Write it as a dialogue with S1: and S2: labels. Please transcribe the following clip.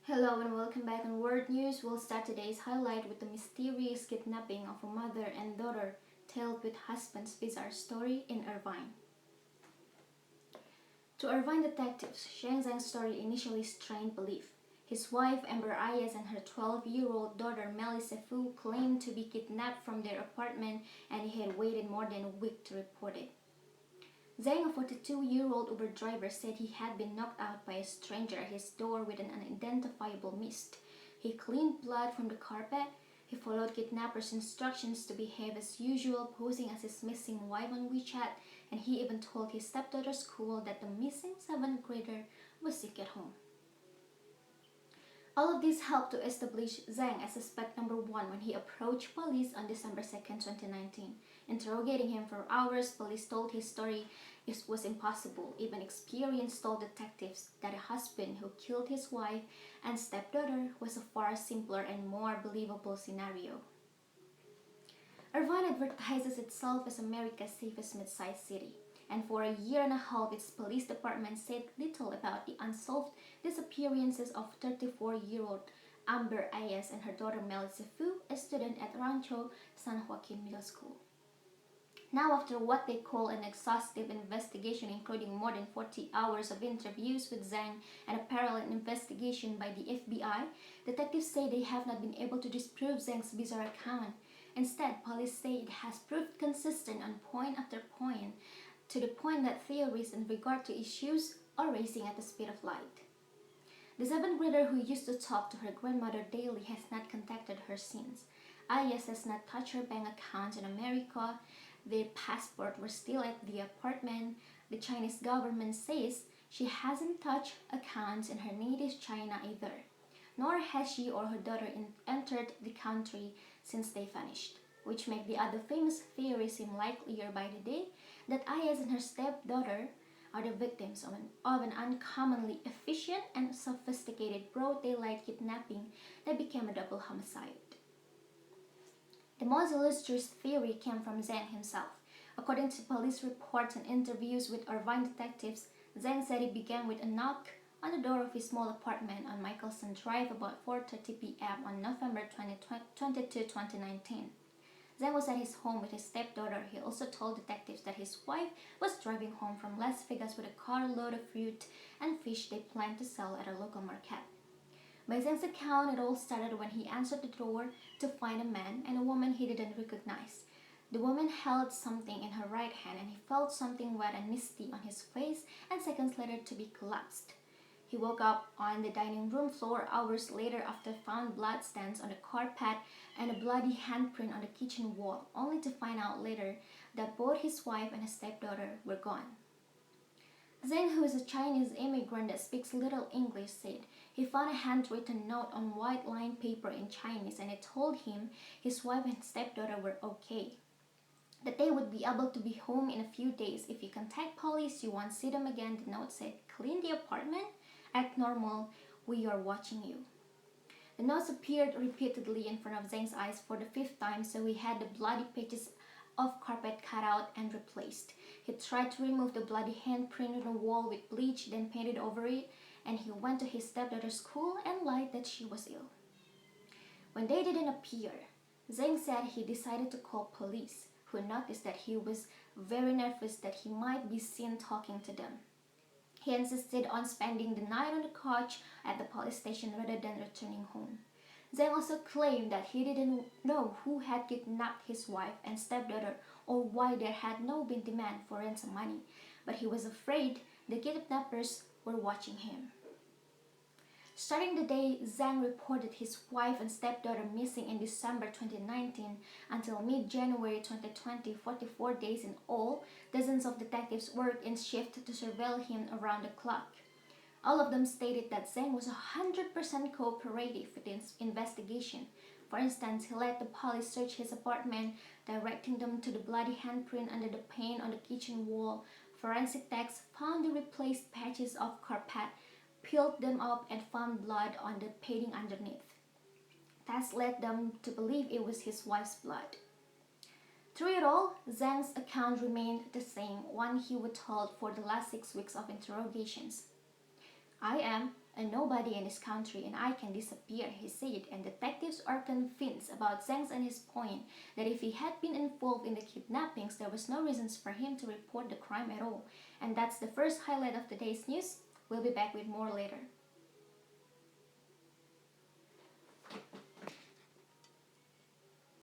S1: Hello and welcome back on World News. We'll start today's highlight with the mysterious kidnapping of a mother and daughter told with husband's bizarre story in Irvine. To Irvine detectives, Sheng Zhang's story initially strained belief. His wife Amber Ayaz and her 12-year-old daughter Melissa Fu claimed to be kidnapped from their apartment, and he had waited more than a week to report it. Zhang, a 42-year-old Uber driver, said he had been knocked out by a stranger at his door with an unidentifiable mist. He cleaned blood from the carpet. He followed kidnappers' instructions to behave as usual, posing as his missing wife on WeChat, and he even told his stepdaughter's school that the missing 7th grader was sick at home. All of this helped to establish Zhang as suspect number 1 when he approached police on December 2, 2019. Interrogating him for hours, police told his story was impossible. Even experienced told detectives that a husband who killed his wife and stepdaughter was a far simpler and more believable scenario. Irvine advertises itself as America's safest mid-sized city, and for a year and a half its police department said little about the unsolved disappearances of 34-year-old Amber Ayaz and her daughter Melissa Fu, a student at Rancho San Joaquin Middle School. Now, after what they call an exhaustive investigation including more than 40 hours of interviews with Zhang and a parallel investigation by the FBI, detectives say they have not been able to disprove Zhang's bizarre account. Instead, police say it has proved consistent on point after point, to the point that theories in regard to issues are racing at the speed of light. The 7th grader, who used to talk to her grandmother daily, has not contacted her since. Ayaz has not touched her bank accounts in America. Their passport were still at the apartment. The Chinese government says she hasn't touched accounts in her native China either, nor has she or her daughter entered the country since they vanished, which make the other famous theory seem likelier by the day, that Ayaz and her stepdaughter are the victims of an uncommonly efficient and sophisticated broad daylight kidnapping that became a double homicide. The most illustrious theory came from Zhang himself. According to police reports and interviews with Irvine detectives, Zhang said it began with a knock on the door of his small apartment on Michelson Drive about 4:30 p.m. on November 22, 2019. Zhang was at his home with his stepdaughter. He also told detectives that his wife was driving home from Las Vegas with a carload of fruit and fish they planned to sell at a local market. By Zhang's account, it all started when he answered the door to find a man and a woman he didn't recognize. The woman held something in her right hand, and he felt something wet and misty on his face, and seconds later to be collapsed. He woke up on the dining room floor hours later after found blood stains on the carpet and a bloody handprint on the kitchen wall, only to find out later that both his wife and his stepdaughter were gone. Zhang, who is a Chinese immigrant that speaks little English, said he found a handwritten note on white lined paper in Chinese, and it told him his wife and stepdaughter were okay, that they would be able to be home in a few days. If you contact police, you won't see them again. The note said, "Clean the apartment, act normal, we are watching you." The notes appeared repeatedly in front of Zhang's eyes for the 5th time, so he had the bloody pages of carpet cut out and replaced. He tried to remove the bloody handprint on the wall with bleach, then painted over it, and he went to his stepdaughter's school and lied that she was ill. When they didn't appear, Zhang said he decided to call police, who noticed that he was very nervous that he might be seen talking to them. He insisted on spending the night on the couch at the police station rather than returning home. Zhang also claimed that he didn't know who had kidnapped his wife and stepdaughter or why there had no been demand for ransom money, but he was afraid the kidnappers were watching him. Starting the day Zhang reported his wife and stepdaughter missing in December 2019 until mid-January 2020, 44 days in all, dozens of detectives worked in shift to surveil him around the clock. All of them stated that Zhang was 100% cooperative with the investigation. For instance, he let the police search his apartment, directing them to the bloody handprint under the paint on the kitchen wall. Forensic techs found the replaced patches of carpet, peeled them up, and found blood on the painting underneath. That led them to believe it was his wife's blood. Through it all, Zhang's account remained the same one he would told for the last 6 weeks of interrogations. "I am A nobody in this country and I can disappear, he said, and detectives are convinced about Zhang's and his point that if he had been involved in the kidnappings, there was no reasons for him to report the crime at all. And that's the first highlight of today's news. We'll be back with more later.